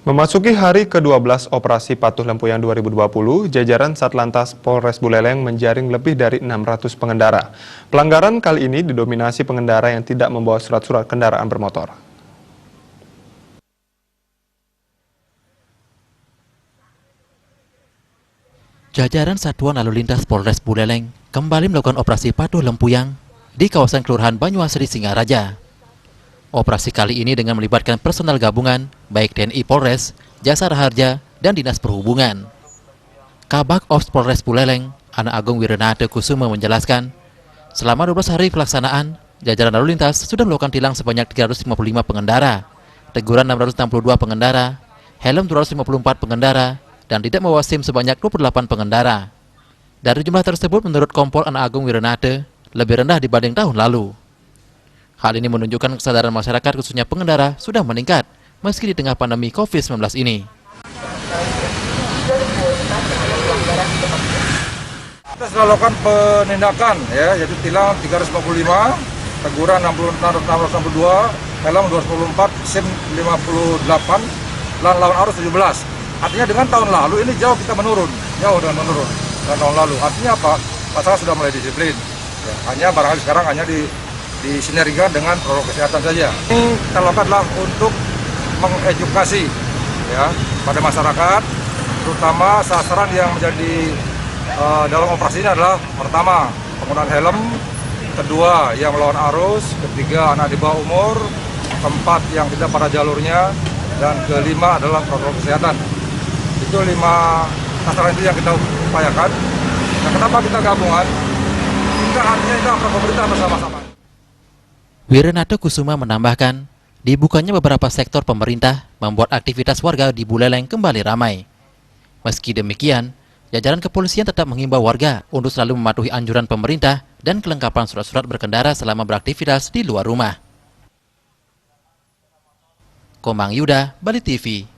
Memasuki hari ke-12 operasi Patuh Lempuyang 2020, jajaran Satlantas Polres Buleleng menjaring lebih dari 600 pengendara. Pelanggaran kali ini didominasi pengendara yang tidak membawa surat-surat kendaraan bermotor. Jajaran Satuan Lalu Lintas Polres Buleleng kembali melakukan operasi Patuh Lempuyang di kawasan Kelurahan Banyuasri, Singaraja. Operasi kali ini dengan melibatkan personel gabungan, baik TNI Polres, Jasa Raharja, dan Dinas Perhubungan. Kabak Ops Polres Buleleng, Ana Agung Wirenate Kusuma menjelaskan, selama 12 hari pelaksanaan, jajaran lalu lintas sudah melakukan tilang sebanyak 355 pengendara, teguran 662 pengendara, helm 254 pengendara, dan tidak membawa SIM sebanyak 28 pengendara. Dari jumlah tersebut, menurut Kompol Ana Agung Wirenate, lebih rendah dibanding tahun lalu. Hal ini menunjukkan kesadaran masyarakat khususnya pengendara sudah meningkat meski di tengah pandemi COVID-19 ini. Kita sudah lakukan penindakan ya, yaitu tilang 355, teguran 662, helm 254, SIM 58, dan lawan arus 17. Artinya dengan tahun lalu ini jauh menurun dengan tahun lalu. Artinya apa? Masyarakat sudah mulai disiplin. Ya, hanya barangkali sekarang hanya disinergikan dengan protokol kesehatan saja. Ini kita lakukan adalah untuk mengedukasi ya pada masyarakat, terutama sasaran yang menjadi dalam operasi ini adalah pertama penggunaan helm, kedua yang melawan arus, ketiga anak di bawah umur, keempat yang tidak pada jalurnya, dan kelima adalah protokol kesehatan. Itu 5 sasaran itu yang kita upayakan. Nah, kenapa kita gabungan? Kita artinya kita pemerintah bersama-sama. Wirenate Kusuma menambahkan, dibukanya beberapa sektor pemerintah membuat aktivitas warga di Buleleng kembali ramai. Meski demikian, jajaran kepolisian tetap mengimbau warga untuk selalu mematuhi anjuran pemerintah dan kelengkapan surat-surat berkendara selama beraktivitas di luar rumah. Komang Yuda, Bali TV.